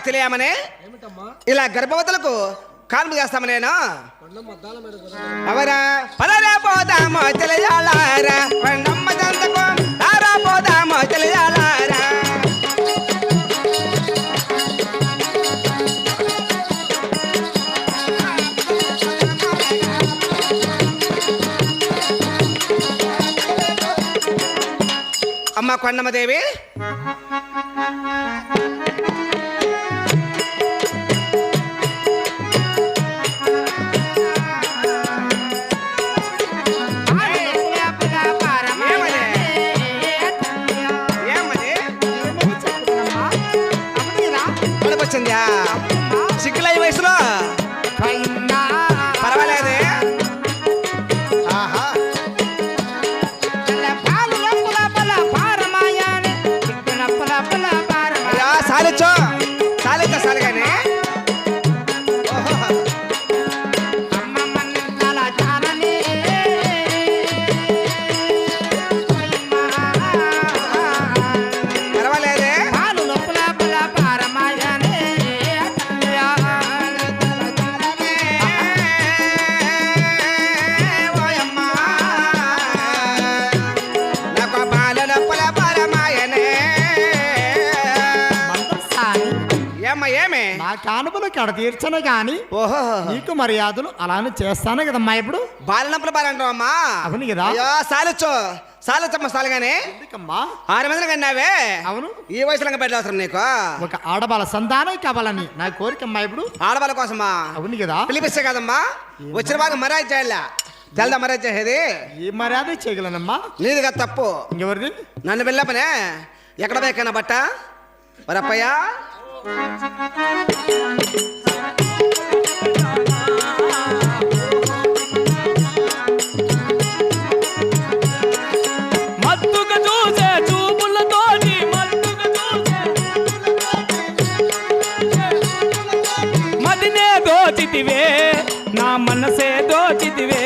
తెలియమని ఇలా గర్భవతులకు కాన్పు చేస్తాము నేను అవరా పదరా పోదామో తెలియాలారా పండమ్మ దంతకు దారా పోదామో తెలియాలారా అమ్మ కొండమ్మదేవి వచ్చిందా సిక్కుల ఈ వయసులో పర్వాలేదే సాలిచ్చో సాలిచ్చా సాలిగానే కానుపలు కడ తీర్చను గాని ఓహో నీకు మర్యాదలు అలానే చేస్తాను కదమ్మా. ఇప్పుడు బాలనప్పులు బాలంటావు అమ్మా. అవును కదా. సాలొచ్చు సాలొచ్చమ్మా సాలుగానే. ఎందుకమ్మా 6 మందిని కన్నావే. అవును ఈ వయసులో బిడ్డ అవసరం నీకు. ఒక ఆడబాల సంతానం కావాలని నా కోరికమ్మా. ఇప్పుడు ఆడబాల కోసమా. అవును కదా. పిలిపిస్తే కదమ్మా వచ్చిన బాగా మర్యాద చేయాలా. తెల్దా మర్యాద చేసేది. ఈ మర్యాద చేయగలనమ్మా. నీదిగా తప్పు. ఇంకెవరిది? నన్ను వెళ్ళపనే ఎక్కడ పోయినా బట్ట వరప్పయ్యా మత్తుగా చూసే చూపులతోటి మదినే దోచితివే నా మనసే దోచితివే.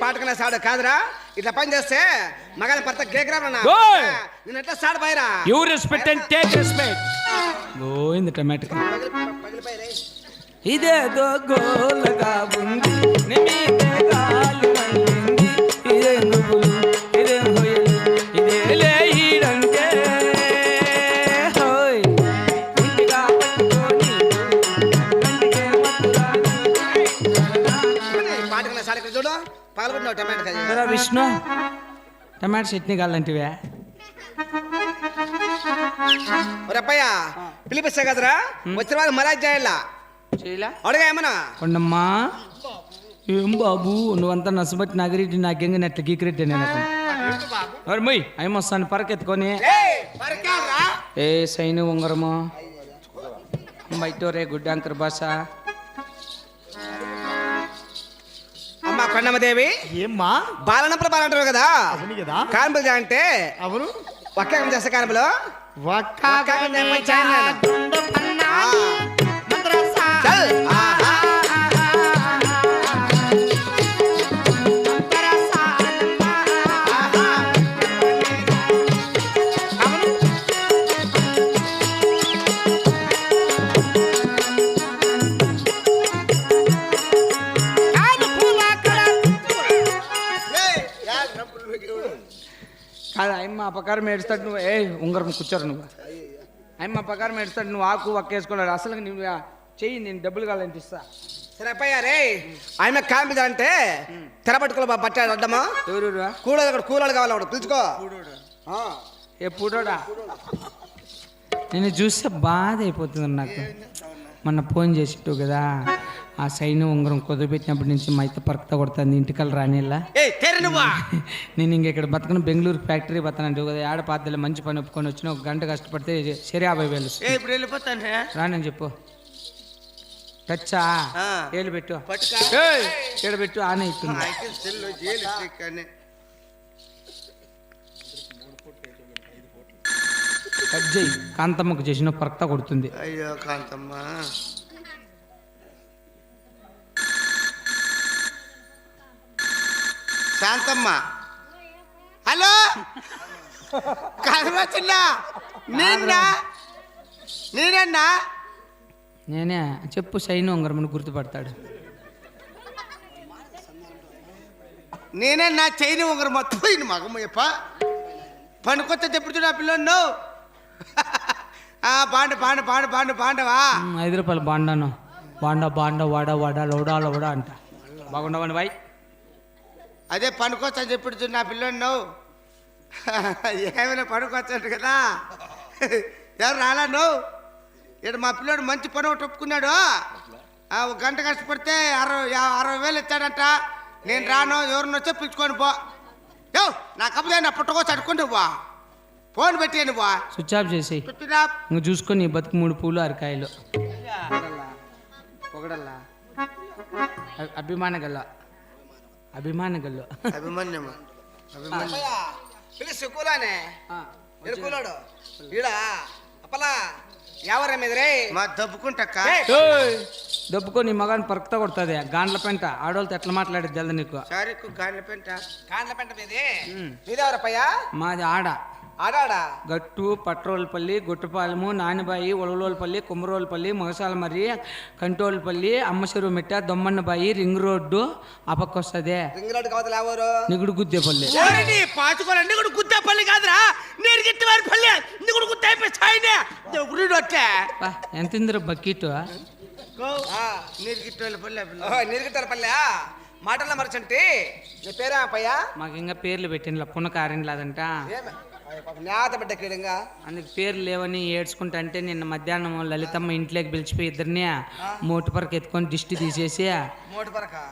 పాటకనే సాడు కాదురా. ఇట్లా పని చేస్తే మగల భర్త గేగ్రామన్నా నేను ఎట్లా సాడు పైరా. You respect and take respect. గోయింది టమాటో ఇదేదో గోలగా ఉంది నిమితే గాలు మండింది ఇదే నువ్వులు ఇదే హోయలు ఇదే లేయిడంటే హోయ్ ఇంటిగా పట్టుకొని కంటికే మత్తురాని పాటకనే సాడు ఇక్కడ చూడు పాల్గొన్నావు టమాటో. విష్ణు టమాటో చట్నీ కావాలంటివే. రప్పయ్య పిలిపిస్తా కదరా వచ్చిన వాళ్ళు మర్యాద చేయాలా. అడుగా ఏమన్నా కొండమ్మా ఏం బాబు నువ్వంతా నసబట్టి నాగిరెడ్డి నాకెంగ నెట్ల గీకిరెడ్డి నేను మొయ్ అయ్యి వస్తాను పరకెత్తుకొని ఏ సైను ఉంగరము బయట రే గుడ్డాంకర్ భాష. అమ్మా కొండమ్మదేవి ఏమ్మా బాలనప్పుడు బాలంటారు కదా. అవును కదా. కాన్పులు అంటే అవును ఒక్క చేస్తే కాన్పులు కాదు అమ్మ అపకారం ఏడుస్తాడు నువ్వు. ఏ ఉంగరం కూర్చోరు నువ్వు. అమ్మ అపకారం ఏడుస్తాడు నువ్వు ఆకు ఒక్కేసుకోలేదు అసలు నువ్వు చెయ్యి నేను డబ్బులు కావాలంటే ఇస్తా. సరే అప్పయ్యా రే ఆయన కాన్పులు అంటే తెరపట్టుకోలే పట్టాడు అడ్డమా. ఎవరు కూలోడు కావాలి వాడు పిలుచుకో. ఏ పూటోడా నేను చూస్తే బాధ అయిపోతుంది నాకు. మొన్న ఫోన్ చేసిట్టు కదా ఆ సైన్ ఉంగరం కుదిరిపెట్టినప్పటి నుంచి మా అయితే పరక్త కొడుతుంది ఇంటికల్ రానిలా. నేను ఇంకెక్కడ బతకను బెంగళూరు ఫ్యాక్టరీ బతానంటే కదా ఆడ పాత్రలో మంచి పని ఒప్పుకొని వచ్చిన 1 గంట కష్టపడితే 50,000 ఇప్పుడు వెళ్ళిపోతాను రానని చెప్పు. టచ్చా ఏళ్ళు పెట్టు ఏడు పెట్టు ఆనే ఇస్తుంది. కజ్జయ్ కాంతమ్మకు చేసిన పరక్త కొడుతుంది. అయ్యో కాంతమ్మ శాంతమ్మ హలో కాదురా చిన్న నేనన్నా నేనే చెప్పు సైన్ ఉంగరం అని గుర్తుపడతాడు. నేనన్నా చైన్ ఉంగరం మొత్తం పోయింది మగమ్మయ్యప్ప పనికొత్త చెప్పుడు చూడు ఆ పిల్లోడు బాండవా 5 రూపాయలు బాండాను బాండా వాడా లౌడా అంట బాగుండవండి బాయ్. అదే పనికొచ్చని చెప్పుడు చూడు నా పిల్లోడు ఏమైనా పనికొచ్చంట కదా ఎవరు రాలా నువ్వు ఇక్కడ మా పిల్లోడు మంచి పని ఒకటి ఒప్పుకున్నాడు. 1 గంట కష్టపడితే 60,000 ఇస్తాడంట. నేను రాను, ఎవరిని వచ్చే పిలుచుకొని పో. నా కప్పుదే నా పుట్టకోసం అడుకుంటూ పో, ఫోన్ పెట్టాను బా, స్విచ్ ఆఫ్ చేసి ఇంక చూసుకొని బతుకు 3 పూలు అరకాయలు పొగడల్లా అభిమానగల్ల అభిమన్యమా పిలిచి కూలానే కూలాడు ఈడ అప్పలా ఎవరే మీదరే మా దబ్బుకుంటక్క దబ్బుకో నీ మగాన్ని పరక్తా కొడుతుంది గాండ్ల పెంట ఆడవాళ్ళతో ఎట్లా మాట్లాడేది జల్ది నీకు. సారీకు గాండ్ల పెంట మీదేవరపయ్యా మాది ఆడాడా గట్టు పట్రోలపల్లి గుట్టపాలెము నానిబాయి ఉలవలోలపల్లి కుమ్మరోలపల్లి మొగసాలమర్రి కంటోలపల్లి అమ్మచెరువు మిట్ట దొమ్మన్నబాయి రింగ్ రోడ్డు అపక్కొస్తుంది రింగ్ రోడ్డు కావతలు ఎవరు నిగుడు గుద్దేపల్లి పాచుకోవాలండి కూడా గుద్దేపల్లి కాదురా నేను గిట్టివారి పల్లి నిగుడు గుద్దేపల్లి ఎంత ఇందిరా బకెట్ నీరుగిట్టపల్లి మాటల మరచంటి నీ పేరా పయ్యా మాకు ఇంకా పేర్లు పెట్టిన పున్న కారం లేదంట నేత బిడ్డ కీడంగా అందుకు పేర్లు లేవని ఏడ్చుకుంటా అంటే నిన్న మధ్యాహ్నం లలితమ్మ ఇంట్లోకి పిలిచిపోయి ఇద్దరిని మోటుపరకు ఎత్తుకొని దిష్టి తీసేసి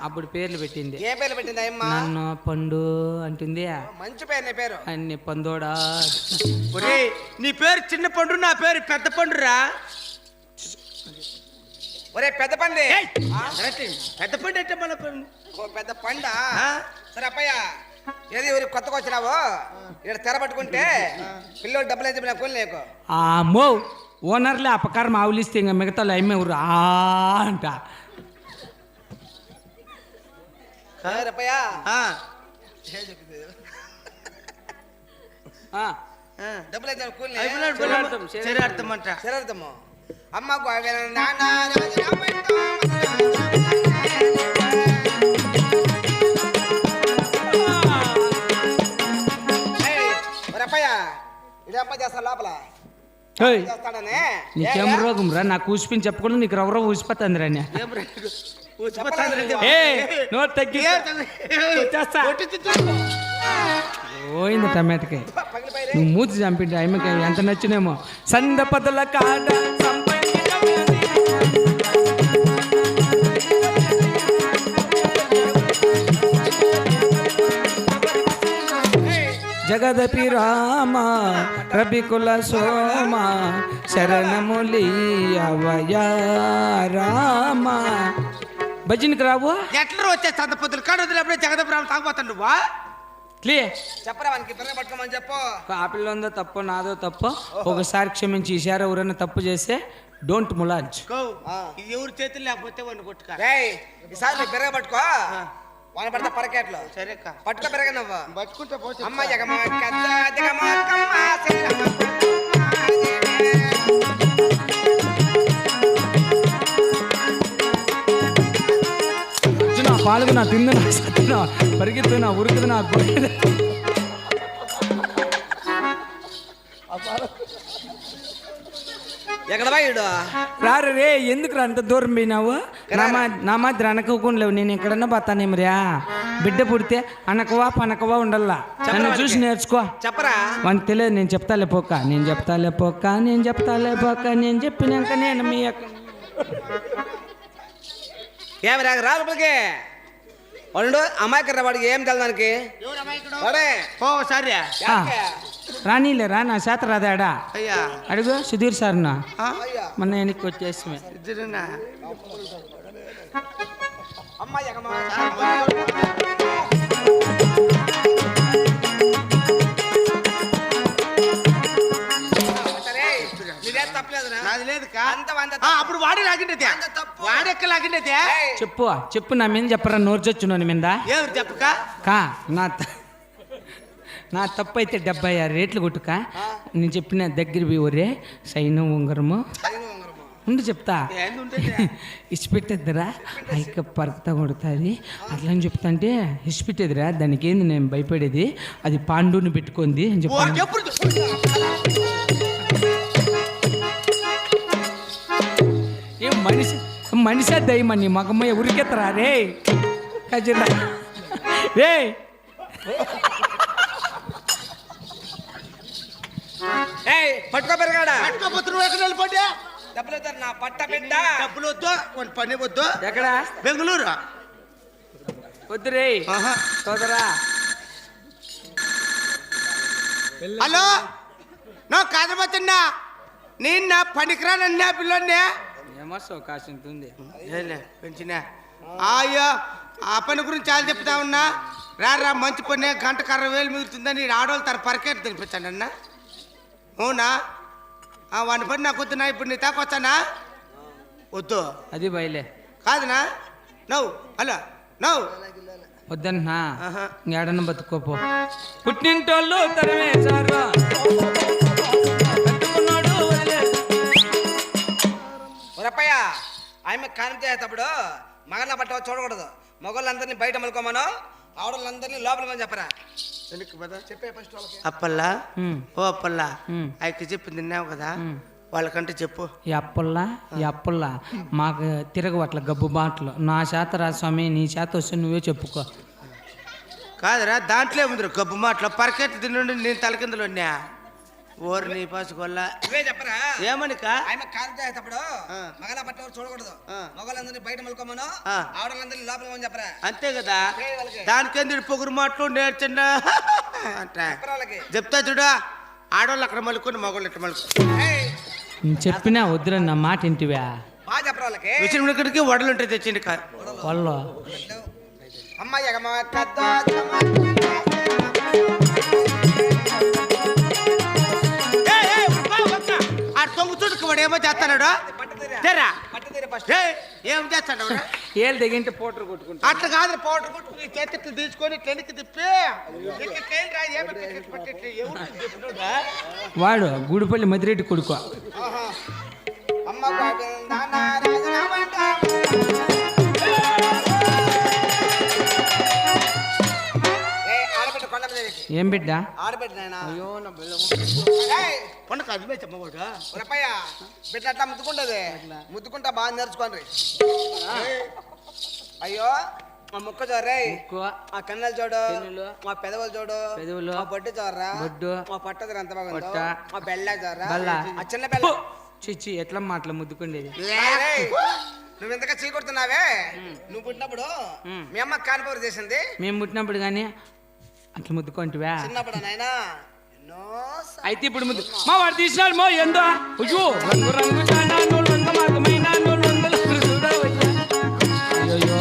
అప్పుడు పేర్లు పెట్టింది. ఏ పేర్లు పెట్టింది అమ్మా? నన్ను పండు అంటుంది. మంచి పేరు నీ పేరు అన్ని పందోడా. నీ పేరు చిన్న పండు, నా పేరు పెద్ద పండురా. ఒరే పెద్ద పండు పెద్ద పండు అంటే మన పెద్ద పండా. సరే అప్పయ్య ఏది ఊరి కొత్తగా వచ్చినావు ఇక్కడ తెర పట్టుకుంటే పిల్లలు డబ్బులు అయితే నాకు లేకు మో ఓనర్లే అపకారం ఆవులిస్తే ఇంకా మిగతా అమ్మే ఊరు అంట అప్పయ్య డబ్బులు అయితే శరీరార్థము అమ్మ నీకేం రోగం రా నాకు ఊసిపోయి చెప్పకుండా నీకు రవ్వ ఊసిపోతుంది రా పోయింది టమాటకాయ నువ్వు మూతి చంపిండి అమ్మకాయ ఎంత నచ్చినేమో సందపదల కాడ జగదపి రామ రవికుల సోమ శరణములియవయ రామ. భజనకి రావు ఎట్లా వచ్చే సందపొద్దులు కాడ వదిలేప్పుడే జగదపి రామ తాగిపోతాను నువ్వా చెప్పరా వానికి పిల్లలు పట్టుకోమని చెప్పు. ఆ పిల్లందో తప్పు నాదో తప్పు ఒకసారి క్షమించి ఈసారి ఎవరైనా తప్పు చేస్తే డోంట్ ములాజ్. ఎవరు చేతులు లేకపోతే వాడిని కొట్టుకో. ఈసారి నువ్వు పిల్లలు పట్టుకో వాడిని పడితే పరకేట్లు సరే పట్టుకో పెరగ నువ్వు పట్టుకుంటే అమ్మ జగమ్మ పాల్గొన్నా తిందునా సత్తునా పరిగెత్తునా ఉరుకుతున్నా ఎక్కడ పోయాడు రారు రే ఎందుకు అంత దూరం పోయినావు నా మాదిరి అనకోకుండా నేను ఎక్కడన్నా పోతానేమరియా బిడ్డ పుడితే అనకవా పనకవా ఉండల్లా నన్ను చూసి నేర్చుకో చెప్పరా వానికి తెలియదు నేను చెప్తాలే పోక నేను చెప్తాలే పోక నేను చెప్పినాక నేను మీ ఏమి రాగలకే వాడు అమాయకర్రా వాడికి ఏం తెలదానికి సరే రానీలేరా నా చేత రాదాడా అయ్యా అడుగు సుధీర్ సార్నా మొన్న వెనక్కి వచ్చేసి అప్పుడు వాడే లాగిండే వాడెక్క లాగిండే చెప్పు నా మీద చెప్పరా నోరు చచ్చున్నాను మీద ఎవరు చెప్పక కా నా నా తప్పు అయితే 76 రేట్లు కొట్టుక నేను చెప్పిన దగ్గర పోయి ఒరే సైను ఉంగరము ఉండి చెప్తా ఇచ్చిపెట్టేద్దరా అయిక పరకతా కొడుతుంది అట్లా అని చెప్తా అంటే ఇచ్చిపెట్టేదిరా దానికి ఏంది నేను భయపడేది అది పాండుని పెట్టుకుంది అని చెప్పి ఏం మనిషి దయ్యమని మగమ్మ ఉరికెత్తరా రే ఖచ్చితంగా రే పట్టుకో పెరగాడా పట్టుకోపోతే నువ్వు ఎక్కడ వెళ్ళిపోతే డబ్బులు వద్దు నా పట్ట బిడ్డ డబ్బులు వద్దు కొన్ని పని వద్దు ఎక్కడ బెంగళూరు వద్దు రే సోదరా హలో నువ్వు కాదపోతున్నా నేను నా పనికిరానన్నా పిల్లల్ని ఏమో అవకాశం ఉంది పెంచినా అయ్యో ఆ పని గురించి చాలా చెప్తా ఉన్నా రా మంచి పని గంటకు 60,000 మిగులుతుందని ఆడవాళ్ళు తన పరకేట్ తినిపించండి అన్న అవునా వాని పని నాకు వద్దునా ఇప్పుడు నీ తాకొచ్చానా వద్దు అది బయలే కాదునా నవ్వు అలా నవ్వు వద్దన్నా ఏడన్న బతుకోపో పుట్టింటోళ్ళు తరవేశారు రప్పయ్య ఆమె కానితేటప్పుడు మగన్న పట్ట చూడకూడదు మగవాళ్ళందరినీ బయట మలుకోమను ఆడవాళ్ళందరినీ లోపలికి చెప్పరా చెప్పే ఫస్ట్ వాళ్ళకి అప్పల్లా ఓ అప్పల్లా ఆయనకి చెప్పింది తిన్నావు కదా వాళ్ళకంటే చెప్పు ఈ అప్పుల్లా మాకు తిరగవు అట్లా గబ్బు బాటలు నా చేత రా స్వామి నీ చేత వస్తే నువ్వే చెప్పుకో కాదురా దాంట్లో ఏముందిరా గబ్బు మాటలు పరకెట్ తిన్నుండి నేను తలకిందులు ఉన్నా ఓరు నీ పాసుకోల్లా ఇవే చెప్పరా ఏమనిక ఆమె కానితేటప్పుడు మగన్న పట్ట చూడకూడదు మగవాళ్ళందరినీ బయట మలుకోమను ఆడవాళ్ళందరినీ లోపలికి చెప్పరా అంతే కదా దానికెందుకు పొగురు మాటలు నేర్చండా అంట చెప్తా చూడా ఆడవాళ్ళు అక్కడ మలుకొని మగవాళ్ళు ఇట్లా మలుకో చెప్పినా వద్దురా నా మాట ఇంటివా బాగా చెప్పరా వాళ్ళకి విషయం ఇక్కడికి వడలు ఉంటాయి తెచ్చిండి వాళ్ళు అమ్మాయి ఆడు తొంగు చుట్టుకు వాడు ఏమో చేస్తాడు తెరా ఏం చేస్తాడు ఏళ్ళు దిగింటే పోటర్ కొట్టుకుంటా అట్లా కాదు పౌడర్ కొట్టుకుని చేతి తీసుకొని టెన్కి తిప్పి వాడు గూడిపల్లి మదిరెడ్డి కొడుకు ఏం బిడ్డ ఆడబిడ్డ అయ్యో నా పండుగ అదిమేమ్మవాడు రప్పయ్య బిడ్డ అట్లా ముద్దుకుంటది ముద్దుకుంటా బాగా నేర్చుకోండి అయ్యో మా ముక్క చూడరే మా కన్నెలు చూడు మా పెదవులు చూడు మా బొడ్డు చూడరా మా పట్టదు ఎంత బాగుందో మా బెల్ల చూడరా ఆ చిన్న బెల్ల చిచ్చి ఎట్లా మాటలు ముద్దుకుండేది నువ్వు ఇంతగా చీకొడుతున్నావే నువ్వు పుట్టినప్పుడు మీ అమ్మ కానిపవర్ చేసింది మేము పుట్టినప్పుడు కానీ అట్లా ముద్దుకుంటువా చిన్నప్పుడు నాయనా అయితే ఇప్పుడు ముద్దు మా వాడు తీసినాడు మో ఎందో అయ్యో రంగు రంగు రంగు మార్గమైన అయ్యో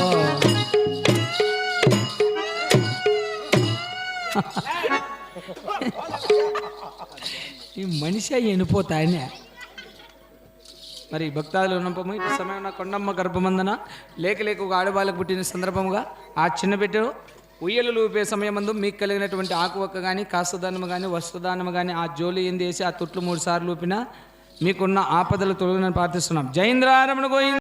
ఈ మనిషి ఎనిపోతాయనే మరి భక్తాదులు ఉన్నపము ఇటు సమయం కొండమ్మ గర్భమందన లేక ఒక ఆడవాళ్ళకు పుట్టిన సందర్భముగా ఆ చిన్న బిడ్డను ఉయ్యలు ఊపే సమయమందు మీకు కలిగినటువంటి ఆకువక్క కానీ కాస్తదానము కానీ వస్త్రదానము కానీ ఆ జోలి ఎందేసి ఆ తొట్లు 3 సార్లు ఊపినా మీకున్న ఆపదలు తొలగినని ప్రార్థిస్తున్నాం. జైంద్రారమణ గోవింద.